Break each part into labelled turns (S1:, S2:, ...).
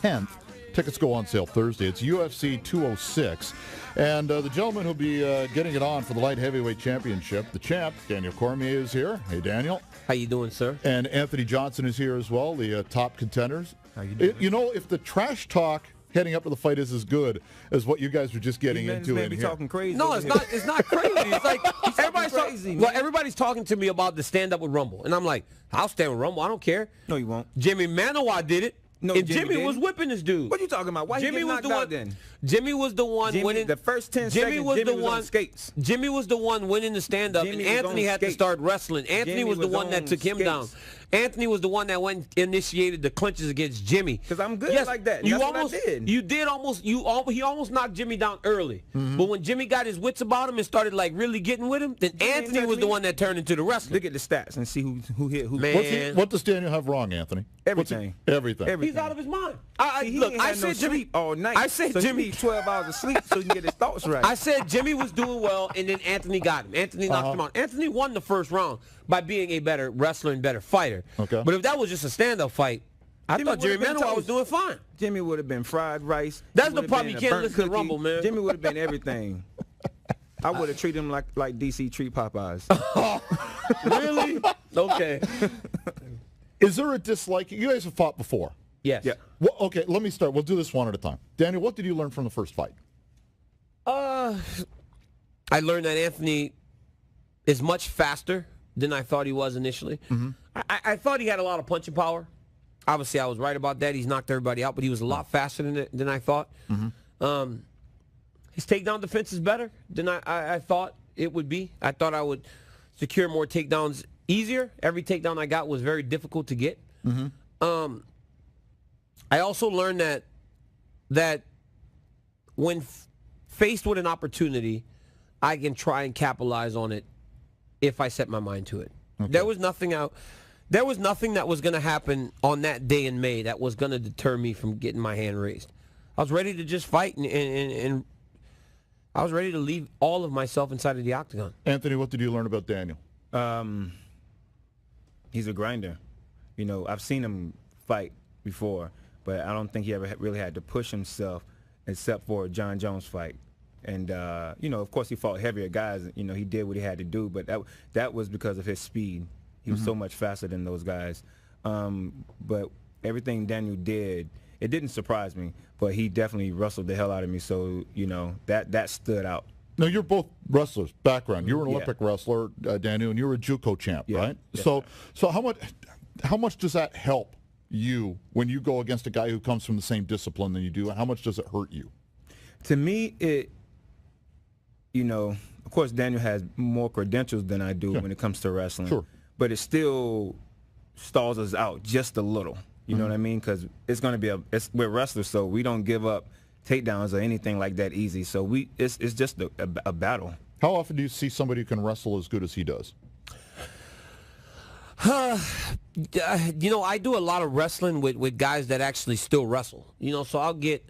S1: 10th. Tickets go on sale Thursday. It's UFC 206. And the gentleman who'll be getting it on for the light heavyweight championship, the champ, Daniel Cormier, is here. Hey, Daniel.
S2: How you doing, sir?
S1: And Anthony Johnson is here as well, the top contenders.
S3: How you doing?
S1: You know, if the trash talk heading up to the fight is as good as what you guys were just getting into in here.
S3: Talking crazy.
S2: No, it's not. It's not crazy. It's like everybody's talking to me about the stand up with Rumble, and I'm like, I'll stand with Rumble. I don't care.
S3: No, you won't.
S2: Jimmy Manoa did it.
S3: No,
S2: and
S3: Jimmy
S2: was whipping this dude.
S3: What are you talking about? Why
S2: Jimmy
S3: he
S2: was
S3: knocked
S2: the
S3: out
S2: one.
S3: then?
S2: Jimmy was the one winning.
S3: The first 10 seconds,
S2: was
S3: Jimmy
S2: the
S3: was
S2: one.
S3: on skates.
S2: Jimmy was the one winning the stand up, and
S3: Jimmy was
S2: Anthony
S3: on
S2: had to
S3: skates.
S2: start wrestling. Anthony
S3: Jimmy
S2: was the
S3: was
S2: one that
S3: on
S2: took him
S3: skates.
S2: down. Anthony was the one that initiated the clinches against Jimmy.
S3: Because I'm good
S2: Yes,
S3: like that.
S2: You
S3: That's
S2: almost
S3: what I did.
S2: You did almost. He almost knocked Jimmy down early. But when Jimmy got his wits about him and started like really getting with him, then Anthony was the one that turned into the wrestler.
S3: Look at the stats and see who hit who.
S2: Man.
S1: What does Daniel have wrong, Anthony?
S3: Everything.
S1: Everything.
S2: He's out of his mind.
S3: Look, I said Jimmy all night.
S2: I said
S3: so
S2: Jimmy
S3: he need 12 hours of sleep so he can get his thoughts right.
S2: I said Jimmy was doing well, and then Anthony got him. Anthony knocked him out. Anthony won the first round by being a better wrestler and better fighter.
S1: Okay.
S2: But if that was just a stand-up fight, I thought Jimmy
S3: would've been
S2: Manoa was
S3: toast.
S2: doing fine.
S3: Jimmy would have been fried rice.
S2: That's
S3: He
S2: the
S3: would've
S2: problem.
S3: been
S2: You
S3: a
S2: can't
S3: burnt
S2: listen to
S3: cookie.
S2: Rumble, man.
S3: Jimmy would have been everything. I would have treated him like DC treat Popeyes.
S2: Really? Okay.
S1: Is there a dislike? You guys have fought before.
S2: Yes.
S3: Yeah.
S1: Well, okay, let me start. We'll do this one at a time. Daniel, what did you learn from the first fight?
S2: I learned that Anthony is much faster than I thought he was initially. I thought he had a lot of punching power. Obviously, I was right about that. He's knocked everybody out, but he was a lot faster than I thought. His takedown defense is better than I thought it would be. I thought I would secure more takedowns easier. Every takedown I got was very difficult to get. I also learned that when faced with an opportunity, I can try and capitalize on it if I set my mind to it. Okay. There was nothing that was going to happen on that day in May that was going to deter me from getting my hand raised. I was ready to just fight, and I was ready to leave all of myself inside of the octagon.
S1: Anthony, what did you learn about Daniel?
S3: He's a grinder. You know, I've seen him fight before, but I don't think he ever really had to push himself except for a John Jones fight. And, you know, of course he fought heavier guys. You know, he did what he had to do, but that was because of his speed. He was so much faster than those guys. But everything Daniel did, it didn't surprise me, but he definitely wrestled the hell out of me. So, you know, that stood out.
S1: No, you're both wrestlers, background. You were an Olympic wrestler, Daniel, and you were a JUCO champ, right?
S3: Yes,
S1: so how much does that help you when you go against a guy who comes from the same discipline than you do, and how much does it hurt you?
S3: To me, you know, of course Daniel has more credentials than I do when it comes to wrestling.
S1: Sure.
S3: But it still stalls us out just a little. You know what I mean? Because it's going to be we're wrestlers, so we don't give up takedowns or anything like that easy. So it's just a battle.
S1: How often do you see somebody who can wrestle as good as he does?
S2: You know, I do a lot of wrestling with guys that actually still wrestle. You know, so I'll get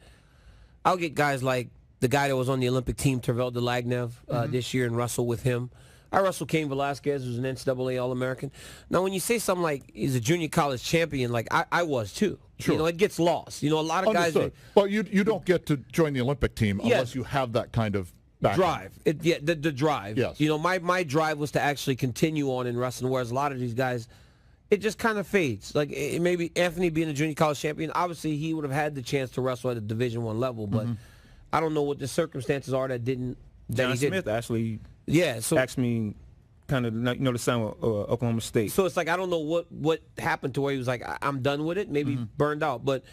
S2: guys like the guy that was on the Olympic team, Tervel Delagnev, this year, and wrestle with him. I wrestled Cain Velasquez, who's an NCAA All-American. Now, when you say something like he's a junior college champion, like I was too.
S1: Sure.
S2: You know, it gets lost. You know, a lot of
S1: Understood.
S2: guys.
S1: But you don't get to join the Olympic team unless you have that kind of background.
S2: Drive. The drive.
S1: Yes.
S2: You know, my drive was to actually continue on in wrestling, whereas a lot of these guys, it just kind of fades. Like maybe Anthony being a junior college champion, obviously he would have had the chance to wrestle at a Division I level, but I don't know what the circumstances are that didn't.
S3: John Smith actually
S2: so
S3: asked me kind of, you know, the same with Oklahoma State.
S2: So it's like I don't know what happened to where he was like, I'm done with it, maybe burned out, but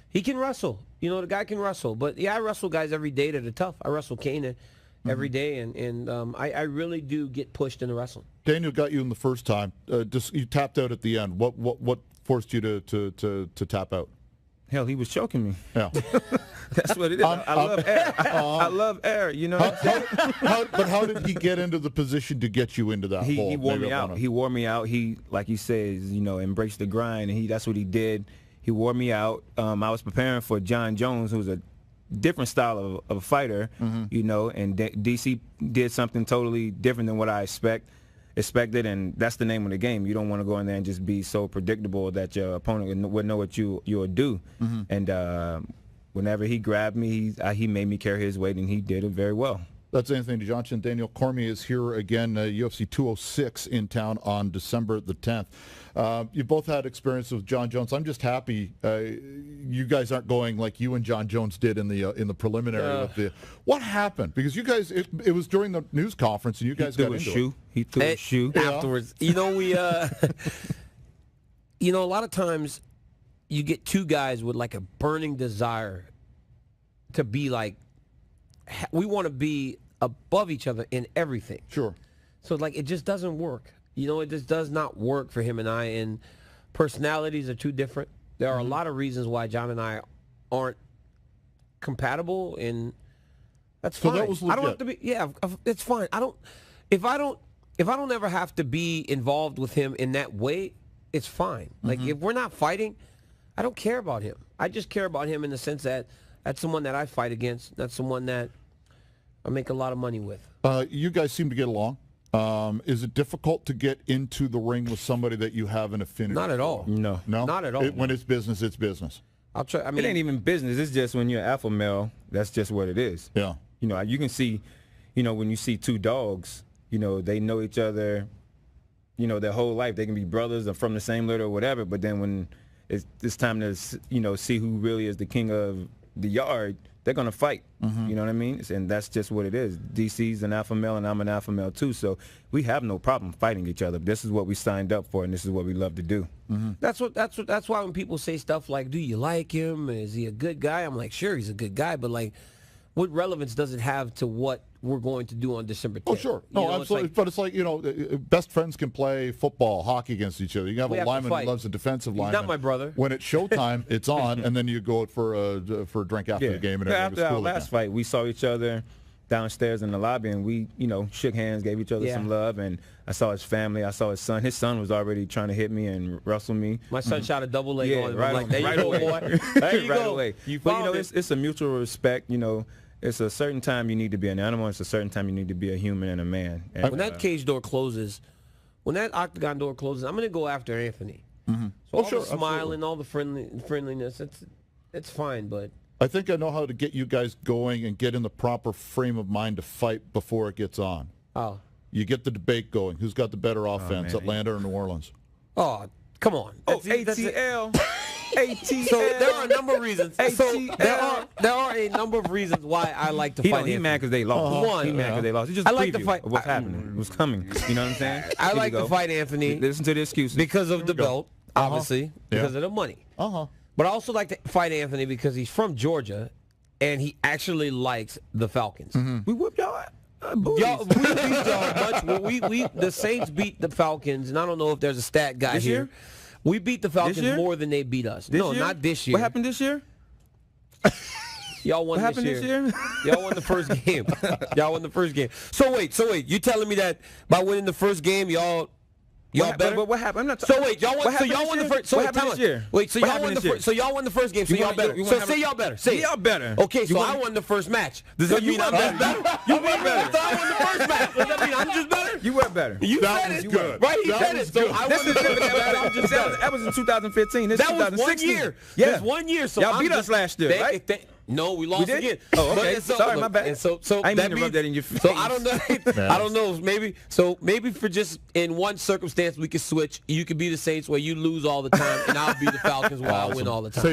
S2: he can wrestle. You know, the guy can wrestle. But yeah, I wrestle guys every day that are tough. I wrestle Kane every day, and I really do get pushed into wrestling.
S1: Daniel got you in the first time. You tapped out at the end. What forced you to tap out?
S3: Hell, he was choking me.
S1: Yeah.
S3: That's what it is. I love air. I love air, you know.
S1: But how did he get into the position to get you into that hole?
S3: He wore me out. He wore me out. He, like he says, you know, embraced the grind, and that's what he did. He wore me out. I was preparing for John Jones, who's a different style of expect it, and that's the name of the game. You don't want to go in there and just be so predictable that your opponent would know what you'll do. And whenever he grabbed me, he made me carry his weight, and he did it very well.
S1: That's Anthony Johnson. Daniel Cormier is here again, UFC 206 in town on December the 10th. You both had experience with John Jones. I'm just happy you guys aren't going like you and John Jones did in the preliminary. With the, what happened? Because you guys, it was during the news conference, and you guys got into it.
S3: He threw a shoe
S2: afterwards. You know, we, you know, a lot of times you get two guys with like a burning desire to be like, we want to be above each other in everything.
S1: Sure.
S2: So like it just doesn't work. You know, it just does not work for him and I. And personalities are too different. There are a lot of reasons why John and I aren't compatible, and that's fine.
S1: That was legit.
S2: I don't have to be. Yeah, it's fine. If I don't ever have to be involved with him in that way, it's fine. Like if we're not fighting, I don't care about him. I just care about him in the sense that that's someone that I fight against. That's someone that I make a lot of money with.
S1: You guys seem to get along. Is it difficult to get into the ring with somebody that you have an affinity?
S2: Not at all.
S3: No.
S2: Not at all.
S1: When it's business, it's business.
S2: I'll try. I mean,
S3: it ain't even business. It's just when you're an alpha male, that's just what it is.
S1: Yeah.
S3: You know, you can see, you know, when you see two dogs, you know, they know each other, you know, their whole life. They can be brothers or from the same litter or whatever. But then when it's time to, you know, see who really is the king of the yard, they're going to fight. You know what I mean? And that's just what it is. DC's an alpha male, and I'm an alpha male too. So we have no problem fighting each other. This is what we signed up for, and this is what we love to do.
S2: That's why when people say stuff like, "Do you like him? Is he a good guy?" I'm like, "Sure, he's a good guy," but like, what relevance does it have to what we're going to do on December 10th?
S1: Oh, sure. No,
S2: you know,
S1: absolutely.
S2: like,
S1: but it's like, you know, best friends can play football, hockey against each other. You can have a lineman who loves a defensive lineman.
S2: He's not my brother.
S1: When it's showtime, it's on, and then you go out for a drink after the game. And
S3: after our last fight, we saw each other downstairs in the lobby, and we, you know, shook hands, gave each other some love, and I saw his family. I saw his son. His son was already trying to hit me and wrestle me.
S2: My son shot a double leg on him.
S3: Right,
S2: I'm like, there you go, boy. There you go.
S3: Away. But, you know, it's a mutual respect, you know. It's a certain time you need to be an animal. It's a certain time you need to be a human and a man. And,
S2: when that cage door closes, when that octagon door closes, I'm going to go after Anthony. So all the smiling, all the friendliness, it's fine. But
S1: I think I know how to get you guys going and get in the proper frame of mind to fight before it gets on.
S2: Oh.
S1: You get the debate going. Who's got the better offense, Atlanta or New Orleans?
S2: Oh, come on.
S3: ATL. ATL.
S2: So there are a number of reasons. So there are a number of reasons why I like to fight.
S3: He's mad because they lost.
S2: One,
S3: he's mad because they lost. It's just
S2: I like to fight.
S3: What's happening? What's coming? You know what I'm saying?
S2: I like to fight Anthony.
S3: Listen to the excuses.
S2: Because of the belt, obviously, because of the money. But I also like to fight Anthony because he's from Georgia, and he actually likes the Falcons.
S3: We whooped y'all.
S2: We beat y'all much. The Saints beat the Falcons, and I don't know if there's a stat guy here. We beat the Falcons more than they beat us. No, not this year.
S3: What happened this year?
S2: Y'all won this year. Y'all won the first game. Y'all won the first game. So wait. You telling me that by winning the first game, y'all better?
S3: But what happened? I'm not.
S2: So wait, y'all won. So y'all won the first. So
S3: what happened this year?
S2: Wait, so y'all won the first. So y'all won the first game. So y'all better. So say y'all better. Say
S3: y'all better.
S2: Okay, so I won the first match. Does that mean I'm just better? You were better. So I won the first match. Does that mean I'm just better?
S3: You were better.
S2: You said it.
S1: Good.
S2: Right? He said it. So I won the first match.
S3: That was in 2015. This is 2016.
S2: That was 1 year.
S3: Yeah.
S2: That's 1 year. So
S3: y'all beat us last year, right?
S2: No, we lost again.
S3: Oh, okay. Sorry, my bad.
S2: And so
S3: I didn't mean to rub that in your face.
S2: So I don't know. I don't know. Maybe for just in one circumstance we could switch. You could be the Saints where you lose all the time, and I'll be the Falcons where I win all the time.